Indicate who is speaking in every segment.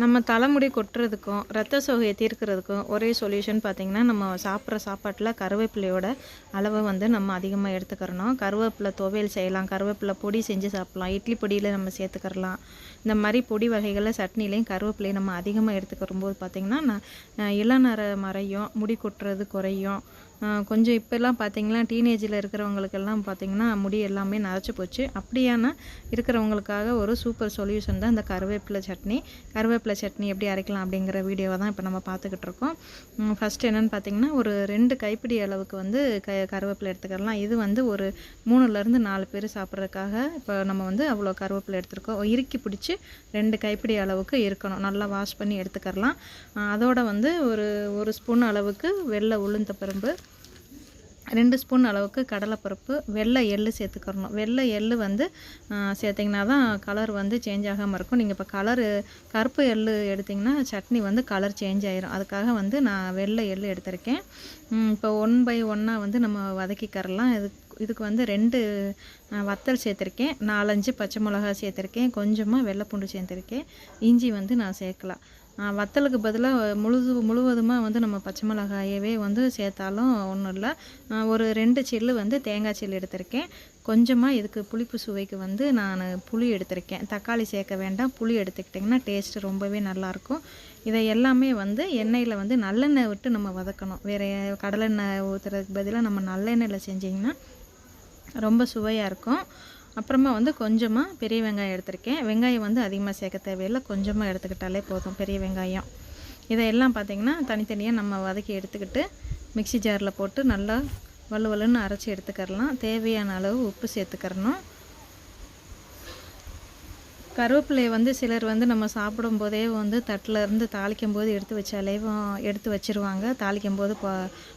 Speaker 1: நம்ம தலைமுடி கொட்டுறதுக்கும் ரத்த சோகையை தீர்க்கிறதுக்கும் ஒரே சொல்யூஷன் பார்த்திங்கன்னா, நம்ம சாப்பிட்ற சாப்பாட்டில் கருவேப்பிலையோட அளவை வந்து நம்ம அதிகமாக எடுத்துக்கிறணும். கருவேப்பிலை துவையல் செய்யலாம், கருவேப்பிலை பொடி செஞ்சு சாப்பிட்லாம், இட்லி பொடியில் நம்ம சேர்த்துக்கிறலாம். இந்த மாதிரி பொடி வகைகளில் சட்னிலையும் கருவேப்பிலையும் நம்ம அதிகமாக எடுத்துக்கிறம்போது பார்த்திங்கன்னா, இளநரை மறையும், முடி கொட்டுறது குறையும். கொஞ்சம் இப்போல்லாம் பார்த்திங்கன்னா டீனேஜில் இருக்கிறவங்களுக்கெல்லாம் பார்த்திங்கன்னா முடி எல்லாமே நரைச்சி போச்சு. அப்படியான இருக்கிறவங்களுக்காக ஒரு சூப்பர் சொல்யூஷன் தான் இந்த கருவேப்பிலை சட்னி. கருவேப்பிலை சட்னி எப்படி அரைக்கலாம் அப்படிங்கிற வீடியோவை தான் இப்போ நம்ம பார்த்துக்கிட்டு இருக்கோம். ஃபஸ்ட்டு என்னென்னு பார்த்திங்கன்னா, ஒரு 2 கைப்பிடி அளவுக்கு வந்து கருவேப்பிலை எடுத்துக்கலாம். இது வந்து ஒரு 3லேருந்து 4 பேர் சாப்பிட்றதுக்காக இப்போ நம்ம வந்து அவ்வளோ கருவேப்பிலை எடுத்துருக்கோம். இறுக்கி பிடிச்சி 2 கைப்பிடி அளவுக்கு இருக்கணும். நல்லா வாஷ் பண்ணி எடுத்துக்கலாம். அதோட வந்து ஒரு ஸ்பூன் அளவுக்கு வெள்ளை உளுந்த பருப்பு, 2 ஸ்பூன் அளவுக்கு கடலைப்பருப்பு, வெள்ளை எள்ளு சேர்த்துக்கிறணும். வெள்ளை எள்ளு வந்து சேர்த்திங்கன்னா தான் கலர் வந்து சேஞ்ச் ஆகாமல் இருக்கும். நீங்கள் இப்போ கருப்பு எள்ளு எடுத்திங்கன்னா சட்னி வந்து கலர் சேஞ்ச் ஆகிரும். அதுக்காக வந்து நான் வெள்ளை எள்ளு எடுத்திருக்கேன். இப்போ 1 பை 1 வந்து நம்ம வதக்கிக்கிறலாம். இதுக்கு வந்து 2 வத்தல் சேர்த்துருக்கேன், 4-5 பச்சை மிளகா சேர்த்துருக்கேன், கொஞ்சமாக வெள்ளைப்பூண்டு சேர்த்துருக்கேன், இஞ்சி வந்து நான் சேர்க்கலாம். வத்தலுக்கு பதிலாக முழுவதுமாக வந்து நம்ம பச்சை மிளகாயவே வந்து சேர்த்தாலும் ஒன்றும் இல்லை. ஒரு 2 சில்லு வந்து தேங்காய் சில்லு எடுத்திருக்கேன். கொஞ்சமாக இதுக்கு புளிப்பு சுவைக்கு வந்து நான் புளி எடுத்திருக்கேன். தக்காளி சேர்க்க வேண்டாம், புளி எடுத்துக்கிட்டிங்கன்னா டேஸ்ட்டு ரொம்பவே நல்லாயிருக்கும். இதை எல்லாமே வந்து எண்ணெயில் வந்து நல்லெண்ணெய் விட்டு நம்ம வதக்கணும். வேறு கடலெண்ணெய் ஊற்றுறதுக்கு பதிலாக நம்ம நல்லெண்ணெயில் செஞ்சிங்கன்னா ரொம்ப சுவையாக இருக்கும். அப்புறமா வந்து கொஞ்சமாக பெரிய வெங்காயம் எடுத்திருக்கேன். வெங்காயம் வந்து அதிகமாக சேர்க்க தேவையில்லை, கொஞ்சமாக எடுத்துக்கிட்டாலே போதும் பெரிய வெங்காயம். இதையெல்லாம் பார்த்திங்கன்னா தனித்தனியாக நம்ம வதக்கி எடுத்துக்கிட்டு மிக்சி ஜாரில் போட்டு நல்லா வலுவலுன்னு அரைச்சி எடுத்துக்கிறலாம். தேவையான அளவு உப்பு சேர்த்துக்கிறணும். கருவேப்பிலையை வந்து சிலர் வந்து நம்ம சாப்பிடும்போதே வந்து தட்டில் இருந்து தாளிக்கும் போது எடுத்து வச்சுருவாங்க. தாளிக்கும் போது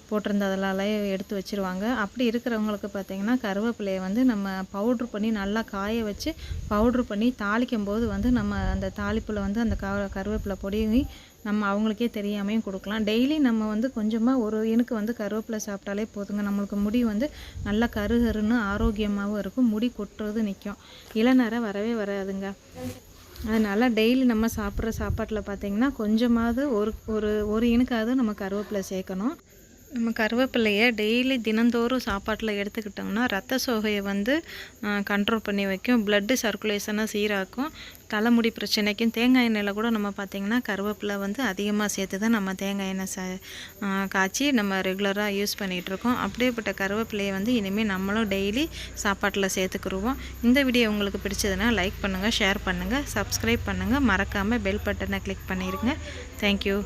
Speaker 1: போட்டிருந்ததுலாலே எடுத்து வச்சுருவாங்க. அப்படி இருக்கிறவங்களுக்கு பார்த்திங்கன்னா, கருவேப்பிலையை வந்து நம்ம பவுட்ரு பண்ணி நல்லா காய வச்சு பவுட்ரு பண்ணி தாளிக்கும் போது வந்து நம்ம அந்த தாளிப்பில் வந்து அந்த கருவேப்பிலை பொடியை நம்ம அவங்களுக்கே தெரியாமையும் கொடுக்கலாம். டெய்லி நம்ம வந்து கொஞ்சமாக ஒரு இனுக்கு வந்து கருவேப்பிலை சாப்பிட்டாலே போதுங்க. நம்மளுக்கு முடி வந்து நல்லா கருகருன்னு ஆரோக்கியமாகவும் இருக்கும். முடி கொட்டுறது நிற்கும், இளநரை வரவே வராதுங்க. அதனால் டெய்லி நம்ம சாப்பிட்ற சாப்பாட்டில் பார்த்திங்கன்னா கொஞ்சமாவது ஒரு இனுக்காவது நம்ம கருவேப்பிலை சேர்க்கணும். நம்ம கருவேப்பிலையை டெய்லி தினந்தோறும் சாப்பாட்டில் எடுத்துக்கிட்டோம்னா ரத்த சோகையை வந்து கண்ட்ரோல் பண்ணி வைக்கும், ப்ளட்டு சர்க்குலேஷனை சீராக்கும், தலைமுடி பிரச்சனைக்கும். தேங்காய் எண்ணெயில் கூட நம்ம பார்த்திங்கன்னா கருவேப்பிலை வந்து அதிகமாக சேர்த்து தான் நம்ம தேங்காய் எண்ணெய் காய்ச்சி நம்ம ரெகுலராக யூஸ் பண்ணிகிட்ருக்கோம். அப்படியேப்பட்ட கருவேப்பிலையை வந்து இனிமேல் நம்மளும் டெய்லி சாப்பாட்டில் சேர்த்துக்குருவோம். இந்த வீடியோ உங்களுக்கு பிடிச்சதுன்னா லைக் பண்ணுங்கள், ஷேர் பண்ணுங்கள், சப்ஸ்கிரைப் பண்ணுங்கள், மறக்காமல் பெல் பட்டனை கிளிக் பண்ணிடுங்க. தேங்க்யூ.